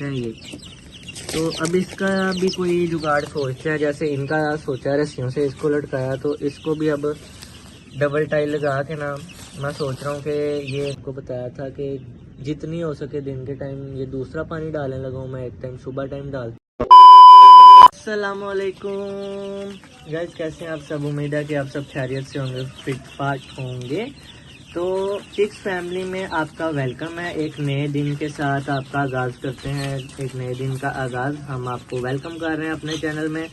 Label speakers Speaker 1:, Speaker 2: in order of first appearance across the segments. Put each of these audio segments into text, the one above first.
Speaker 1: लेते हैं ये। तो अब इसका भी कोई जुगाड़ सोचते हैं, जैसे इनका सोचा रस्सियों से इसको लटकाया, तो इसको भी अब डबल टाइल लगा के ना मैं सोच रहा हूँ कि ये इनको बताया था कि जितनी हो सके दिन के टाइम ये दूसरा पानी डालने लगा हूँ मैं, एक टाइम सुबह टाइम डाल। अस्सलामुअलैकुम गाइस, कैसे हैं आप सब? उम्मीद है कि आप सब खैरियत से होंगे, फिट फाट होंगे। तो चिक्स फैमिली में आपका वेलकम है। एक नए दिन के साथ आपका आगाज़ करते हैं, एक नए दिन का आगाज़ हम आपको वेलकम कर रहे हैं अपने चैनल में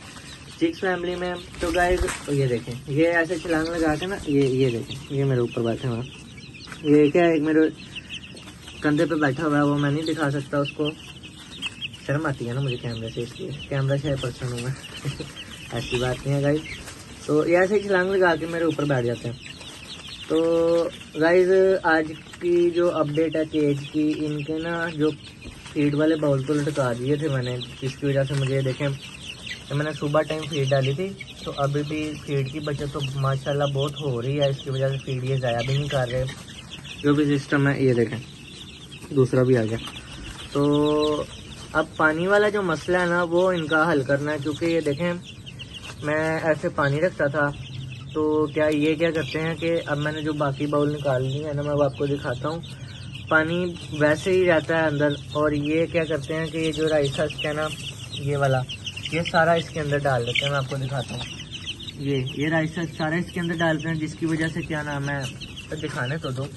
Speaker 1: चिक्स फैमिली में। तो गाइस ये देखें, ये ऐसे छलांग लगा के ना, ये देखें, ये मेरे ऊपर बैठे हुआ, ये क्या है, एक मेरे कंधे पे बैठा हुआ है, वो मैं नहीं दिखा सकता उसको, शर्म आती है ना मुझे कैमरे से, इसलिए कैमरा से पर्सन हूँ मैं ऐसी बात नहीं है गाइज। तो ये ऐसे ही छलांग लगा के मेरे ऊपर बैठ जाते हैं। तो गाइज आज की जो अपडेट है केज की, इनके ना जो फीड वाले बाउल को लटका दिए थे मैंने, जिसकी वजह से मुझे देखें तो मैंने सुबह टाइम फीड डाली थी, तो अभी भी फीड की बचत तो माशाल्लाह बहुत हो रही है। इसकी वजह से फीड ये ज़ाया भी नहीं कर रहे, जो भी सिस्टम है। ये देखें दूसरा भी आ गया। तो अब पानी वाला जो मसला है ना, वो इनका हल करना है, क्योंकि ये देखें मैं ऐसे पानी रखता था, तो ये क्या करते हैं कि अब मैंने जो बाकी बाउल निकाल ली है ना, मैं वो आपको दिखाता हूँ, पानी वैसे ही रहता है अंदर। और ये क्या करते हैं कि ये जो राइस हस्क है ना, ये वाला, ये सारा इसके अंदर डाल देते हैं। मैं आपको दिखाता हूँ, ये राइस हस्क सारा इसके अंदर डालते हैं, जिसकी वजह से क्या नाम है, तो दिखाने तो दो।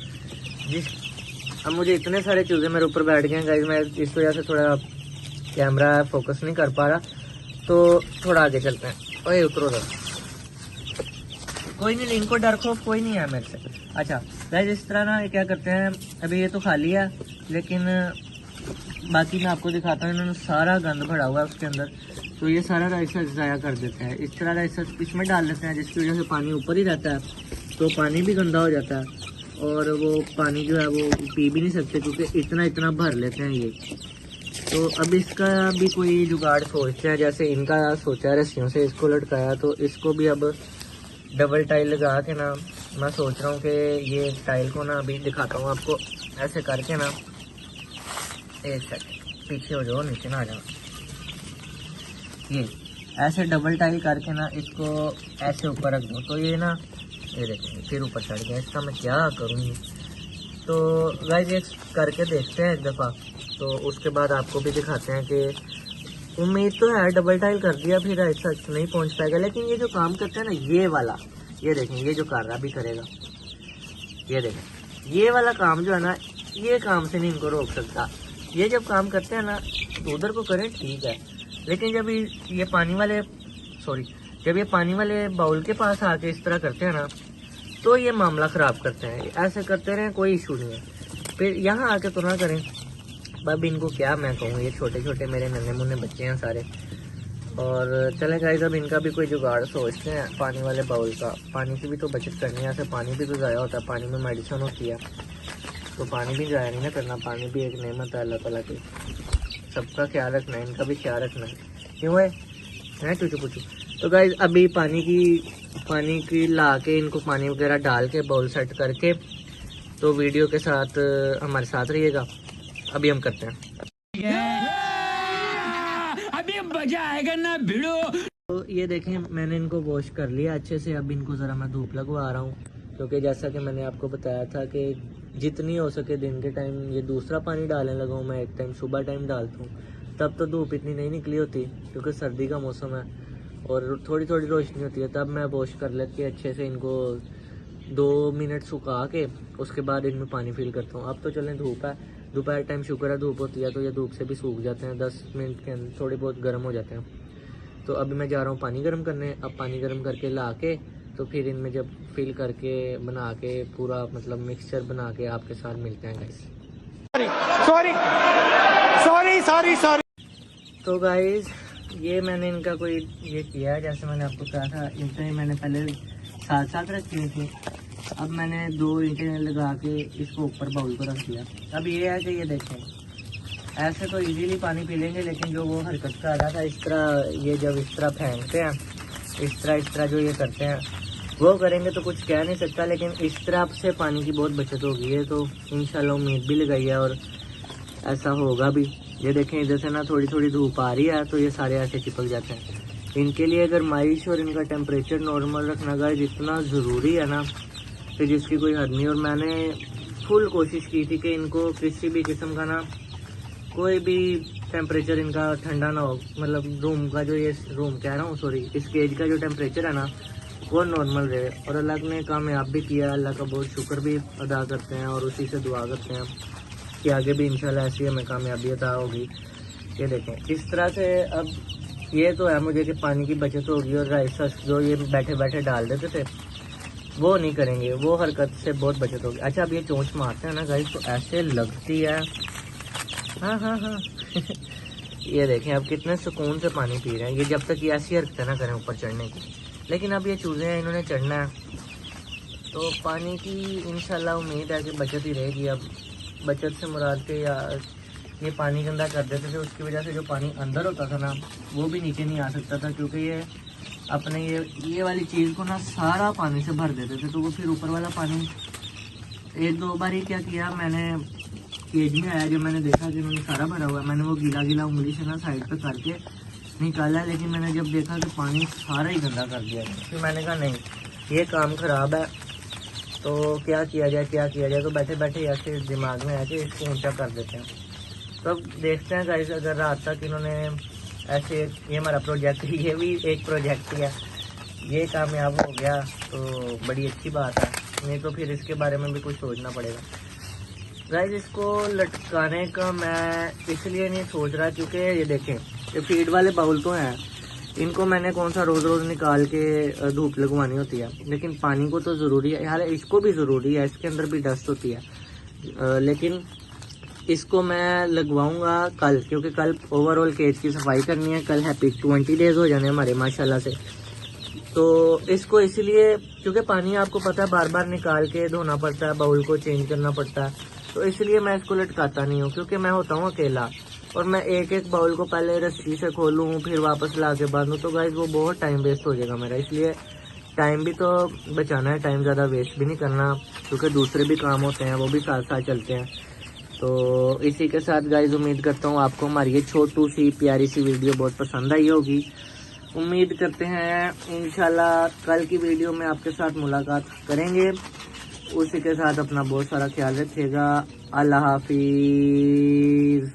Speaker 1: अब मुझे इतने सारे चूजे मेरे ऊपर बैठ गए हैं गाइस, मैं इस वजह से थोड़ा कैमरा फोकस नहीं कर पा रहा, तो थोड़ा आगे चलते हैं। ओए उतरो दो, कोई नहीं, इनको डर खौफ कोई नहीं है मेरे से। अच्छा गाइस, इस तरह ना ये क्या करते हैं, अभी ये तो खाली है, लेकिन बाकी मैं आपको दिखाता हूँ। इन्होंने सारा गंद भरा हुआ है उसके अंदर, तो ये सारा राइस ज़ाया कर देते हैं। इस तरह राइस इसमें डाल देते हैं, जिसकी वजह से पानी ऊपर ही रहता है, तो पानी भी गंदा हो जाता है, और वो पानी जो है वो पी भी नहीं सकते, क्योंकि इतना भर लेते हैं ये। तो अब इसका भी कोई जुगाड़ सोचते हैं, जैसे इनका सोचा रस्सियों से इसको लटकाया, तो इसको भी अब डबल टाइल लगा के ना मैं सोच रहा हूँ कि ये टाइल को ना अभी दिखाता हूँ आपको, ऐसे करके ना, एक सेकंड पीछे हो जाओ, नीचे ना आ जाओ, ये ऐसे डबल टाइल करके ना इसको ऐसे ऊपर रख दो, तो ये ना, ये देखेंगे फिर ऊपर चढ़ गया। इसका मैं क्या करूँगी? तो गाइस ये करके देखते हैं एक दफ़ा, तो उसके बाद आपको भी दिखाते हैं कि उम्मीद तो है डबल टाइल कर दिया फिर ऐसा नहीं पहुंच पाएगा, लेकिन ये जो काम करते हैं ना, ये वाला, ये देखें, ये जो कर रहा भी करेगा, ये देखें, ये वाला काम जो है ना, ये काम से नहीं इनको रोक सकता। ये जब काम करते हैं ना, तो उधर को करें ठीक है, लेकिन जब ये पानी वाले जब ये पानी वाले बाउल के पास आके इस तरह करते हैं ना, तो ये मामला ख़राब करते हैं। ऐसे करते रहें कोई इशू नहीं है, फिर यहाँ आके तो ना करें। अब इनको क्या मैं कहूँ, ये छोटे छोटे मेरे नन्हे मुन्ने बच्चे हैं सारे। और चले गाइस, अब इनका भी कोई जुगाड़ सोचते हैं पानी वाले बाउल का। पानी की भी तो बचत करनी है, ऐसे पानी भी तो ज़ाया होता है, पानी में मेडिसिन होती है, तो पानी भी ज़ाया नहीं ना करना। पानी भी एक नेमत है अल्लाह ताला की, सबका ख्याल रखना है, इनका भी ख्याल रखना है, क्यों है चूचू पुचू। तो गाइस अभी पानी की ला के इनको पानी वगैरह डाल के बाउल सेट करके, तो वीडियो के साथ हमारे साथ रहिएगा। अभी हम करते हैं, अभी मजा आएगा ना भिड़ो। तो ये देखें मैंने इनको वॉश कर लिया अच्छे से। अब इनको ज़रा मैं धूप लगवा रहा हूँ, क्योंकि जैसा कि मैंने आपको बताया था कि जितनी हो सके दिन के टाइम ये दूसरा पानी डालने लगा हूँ मैं, एक टाइम सुबह टाइम डालता हूँ। तब तो धूप इतनी नहीं निकली होती, क्योंकि सर्दी का मौसम है और थोड़ी थोड़ी रोशनी होती है, तब मैं वॉश कर लेती अच्छे से इनको 2 मिनट सुखा के, उसके बाद इनमें पानी फिल करता हूँ। अब तो चलें धूप है, दोपहर टाइम शुक्र है धूप होती है, तो ये धूप से भी सूख जाते हैं, 10 मिनट के अंदर थोड़े बहुत गर्म हो जाते हैं। तो अभी मैं जा रहा हूँ पानी गर्म करने। अब पानी गर्म करके ला के, तो फिर इनमें जब फिल करके बना के पूरा मतलब मिक्सचर बना के आपके साथ मिलते हैं गाइस। सॉरी। तो गाइस ये मैंने इनका कोई ये किया है, जैसे मैंने आपको कहा था, ईंटें मैंने पहले साथ रखी थी। अब मैंने 2 ईंटें लगा के इसको ऊपर बाउल को रख दिया। अब ये है कि ये देखें, ऐसे तो इजीली पानी पी लेंगे, लेकिन जो वो हरकत कर रहा था, इस तरह ये जब इस तरह फेंकते हैं, इस तरह जो ये करते हैं, वो करेंगे तो कुछ कह नहीं सकता, लेकिन इस तरह से पानी की बहुत बचत हो गई है। तो इंशाल्लाह उम्मीद भी लगाई है और ऐसा होगा भी। ये देखें इधर से ना थोड़ी थोड़ी धूप आ रही है तो ये सारे ऐसे चिपक जाते हैं। इनके लिए अगर माइश और इनका टेम्परेचर नॉर्मल रखना गाइस इतना ज़रूरी है ना कि जिसकी कोई हद नहीं। और मैंने फुल कोशिश की थी कि इनको किसी भी किस्म का ना कोई भी टेम्परेचर इनका ठंडा ना हो, मतलब रूम का जो ये रूम कह रहा हूँ सॉरी इस केज का जो टेम्परेचर है ना वो नॉर्मल रहे। और अल्लाह ने कामयाब भी किया, अल्लाह का बहुत शुक्र भी अदा करते हैं और उसी से दुआ करते हैं कि आगे भी इंशाल्लाह ऐसी हमें कामयाबी अता होगी। ये देखें इस तरह से अब ये तो है मुझे कि पानी की बचत होगी और राइस जो ये बैठे बैठे डाल देते थे वो नहीं करेंगे, वो हरकत से बहुत बचत होगी। अच्छा अब ये चोंच मारते हैं ना गाइस तो ऐसे लगती है, हाँ हाँ हाँ ये देखें अब कितने सुकून से पानी पी रहे हैं ये, जब तक ये ऐसी हरकतें ना करें ऊपर चढ़ने की। लेकिन अब ये चूज़े हैं इन्होंने चढ़ना है तो पानी की इंशाल्लाह उम्मीद है कि बचत ही रहेगी। अब बचत से मुराद के या ये पानी गंदा कर देते थे उसकी वजह से जो पानी अंदर होता था ना वो भी नीचे नहीं आ सकता था, क्योंकि ये अपने ये वाली चीज़ को ना सारा पानी से भर देते थे। तो वो फिर ऊपर वाला पानी एक दो बार ही क्या किया मैंने, केज में आया जब मैंने देखा कि उन्होंने सारा भरा हुआ है, मैंने वो गीला गीला उंगली से ना साइड पे करके निकाला। लेकिन मैंने जब देखा कि पानी सारा ही गंदा कर दिया फिर मैंने कहा नहीं ये काम ख़राब है तो क्या किया जाए। तो बैठे बैठे ऐसे दिमाग में आया कि इसको ऊँचा कर देते हैं। तो अब देखते हैं गाइस अगर रात तक इन्होंने ऐसे, ये हमारा प्रोजेक्ट ये भी एक प्रोजेक्ट ही है, ये कामयाब हो गया तो बड़ी अच्छी बात है, नहीं तो फिर इसके बारे में भी कुछ सोचना पड़ेगा। गाइस इसको लटकाने का मैं इसलिए नहीं सोच रहा क्योंकि ये देखें ये फीड वाले बाउल तो हैं, इनको मैंने कौन सा रोज़ रोज़ निकाल के धूप लगवानी होती है। लेकिन पानी को तो ज़रूरी है यार, इसको भी ज़रूरी है, इसके अंदर भी डस्ट होती है। लेकिन इसको मैं लगवाऊंगा कल, क्योंकि कल ओवरऑल केज की सफाई करनी है। कल हैप्पी 20 डेज़ हो जाने हमारे माशाल्लाह से। तो इसको इसलिए क्योंकि पानी आपको पता है बार बार निकाल के धोना पड़ता है, बाउल को चेंज करना पड़ता है, तो इसलिए मैं इसको लटकाता नहीं हूँ। क्योंकि मैं होता हूँ अकेला और मैं एक एक बाउल को पहले रस्सी से खोलूँ फिर वापस ला के बांधूँ तो गाइस वो बहुत टाइम वेस्ट हो जाएगा मेरा। इसलिए टाइम भी तो बचाना है, टाइम ज़्यादा वेस्ट भी नहीं करना, क्योंकि दूसरे भी काम होते हैं वो भी साथ साथ चलते हैं। तो इसी के साथ गाइस उम्मीद करता हूँ आपको हमारी ये छोटू सी प्यारी सी वीडियो बहुत पसंद आई होगी। उम्मीद करते हैं इंशाल्लाह कल की वीडियो में आपके साथ मुलाकात करेंगे। उसी के साथ अपना बहुत सारा ख्याल रखिएगा। अल्लाह हाफिज़।